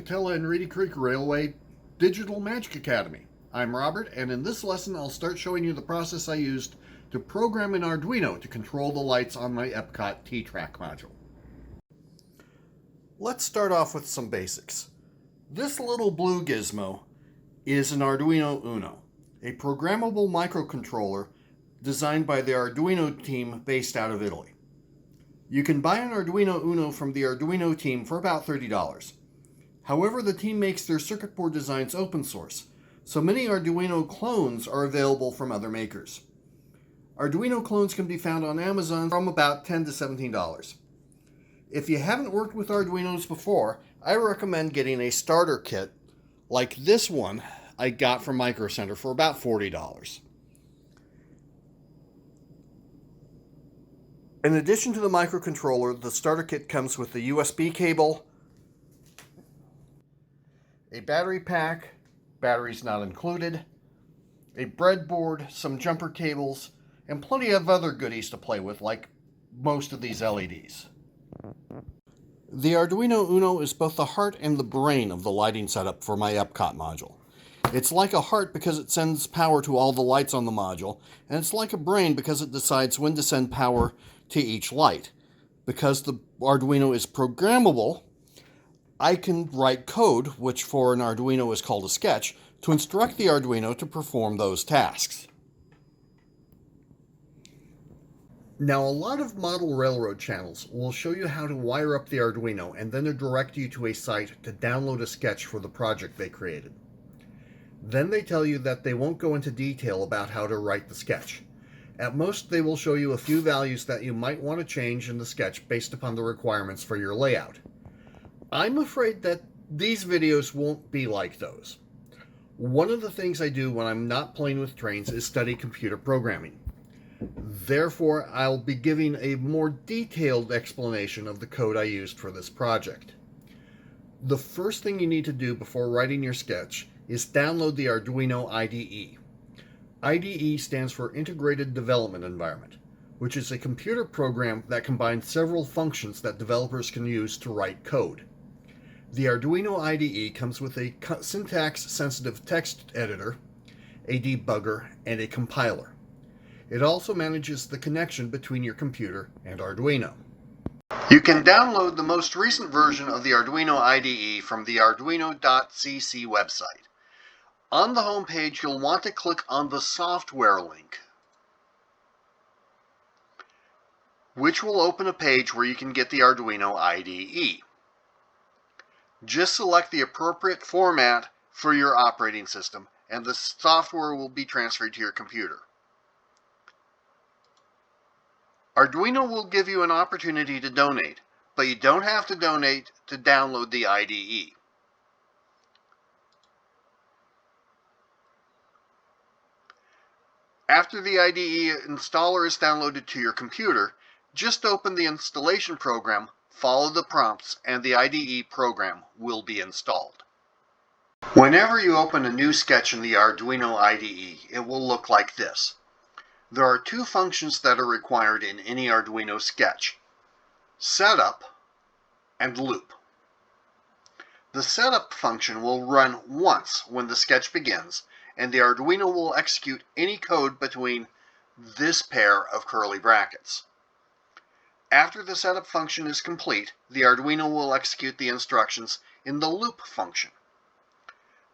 Pocatello and Reedy Creek Railway Digital Magic Academy. I'm Robert, and in this lesson I'll start showing you the process I used to program an Arduino to control the lights on my Epcot T-Track module. Let's start off with some basics. This little blue gizmo is an Arduino Uno, a programmable microcontroller designed by the Arduino team based out of Italy. You can buy an Arduino Uno from the Arduino team for about $30. However, the team makes their circuit board designs open source, so many Arduino clones are available from other makers. Arduino clones can be found on Amazon from about $10 to $17. If you haven't worked with Arduinos before, I recommend getting a starter kit like this one I got from Micro Center for about $40. In addition to the microcontroller, the starter kit comes with a USB cable, a battery pack, batteries not included, a breadboard, some jumper cables, and plenty of other goodies to play with, like most of these LEDs. The Arduino Uno is both the heart and the brain of the lighting setup for my Epcot module. It's like a heart because it sends power to all the lights on the module, and it's like a brain because it decides when to send power to each light. Because the Arduino is programmable, I can write code, which for an Arduino is called a sketch, to instruct the Arduino to perform those tasks. Now, a lot of model railroad channels will show you how to wire up the Arduino and then direct you to a site to download a sketch for the project they created. Then they tell you that they won't go into detail about how to write the sketch. At most, they will show you a few values that you might want to change in the sketch based upon the requirements for your layout. I'm afraid that these videos won't be like those. One of the things I do when I'm not playing with trains is study computer programming. Therefore, I'll be giving a more detailed explanation of the code I used for this project. The first thing you need to do before writing your sketch is download the Arduino IDE. IDE stands for Integrated Development Environment, which is a computer program that combines several functions that developers can use to write code. The Arduino IDE comes with a syntax-sensitive text editor, a debugger, and a compiler. It also manages the connection between your computer and Arduino. You can download the most recent version of the Arduino IDE from the arduino.cc website. On the home page, you'll want to click on the software link, which will open a page where you can get the Arduino IDE. Just select the appropriate format for your operating system, and the software will be transferred to your computer. Arduino will give you an opportunity to donate, but you don't have to donate to download the IDE. After the IDE installer is downloaded to your computer, just open the installation program, follow the prompts, and the IDE program will be installed. Whenever you open a new sketch in the Arduino IDE, it will look like this. There are two functions that are required in any Arduino sketch: setup and loop. The setup function will run once when the sketch begins, and the Arduino will execute any code between this pair of curly brackets. After the setup function is complete, the Arduino will execute the instructions in the loop function.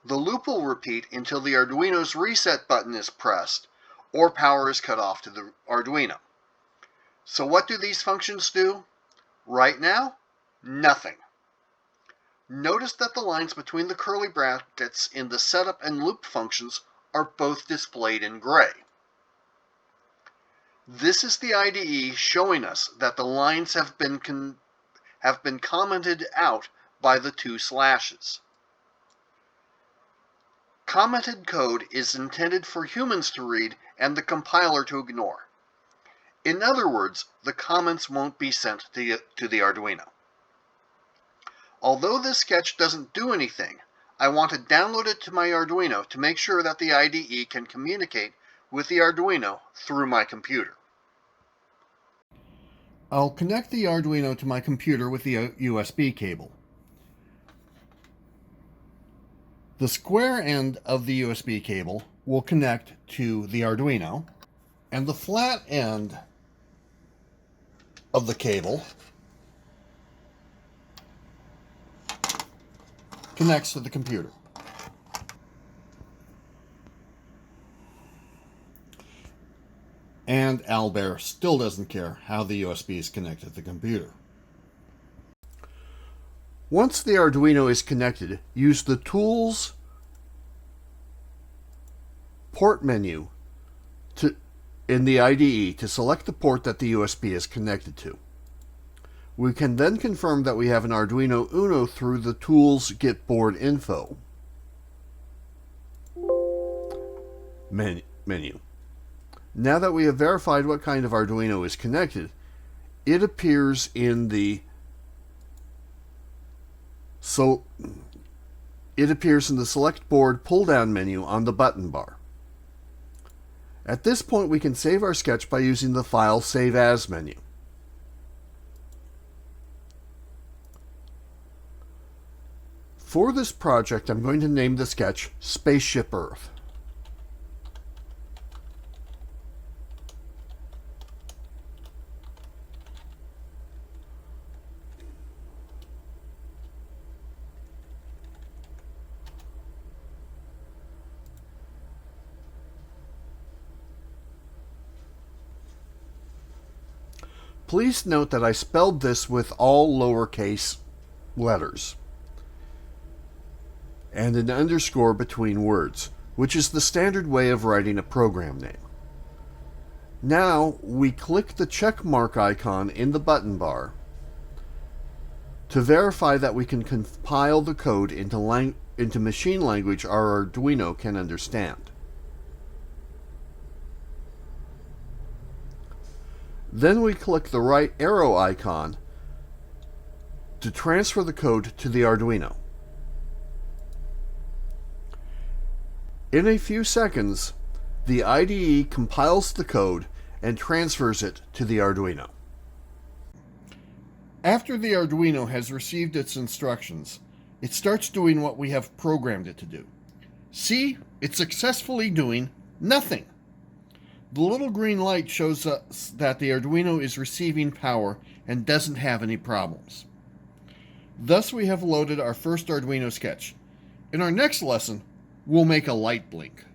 The loop will repeat until the Arduino's reset button is pressed or power is cut off to the Arduino. So what do these functions do? Right now, nothing. Notice that the lines between the curly brackets in the setup and loop functions are both displayed in gray. This is the IDE showing us that the lines have been commented out by the two slashes. Commented code is intended for humans to read and the compiler to ignore. In other words, the comments won't be sent to the Arduino. Although this sketch doesn't do anything, I want to download it to my Arduino to make sure that the IDE can communicate with the Arduino through my computer. I'll connect the Arduino to my computer with the USB cable. The square end of the USB cable will connect to the Arduino, and the flat end of the cable connects to the computer. And Albert still doesn't care how the USB is connected to the computer. Once the Arduino is connected, use the Tools port menu in the IDE to select the port that the USB is connected to. We can then confirm that we have an Arduino Uno through the Tools Get Board Info menu. Now that we have verified what kind of Arduino is connected, it appears in the Select Board pull-down menu on the button bar. At this point, we can save our sketch by using the File Save As menu. For this project, I'm going to name the sketch Spaceship Earth. Please note that I spelled this with all lowercase letters and an underscore between words, which is the standard way of writing a program name. Now we click the check mark icon in the button bar to verify that we can compile the code into machine language our Arduino can understand. Then we click the right arrow icon to transfer the code to the Arduino. In a few seconds, the IDE compiles the code and transfers it to the Arduino. After the Arduino has received its instructions, it starts doing what we have programmed it to do. See, it's successfully doing nothing. The little green light shows us that the Arduino is receiving power and doesn't have any problems. Thus, we have loaded our first Arduino sketch. In our next lesson, we'll make a light blink.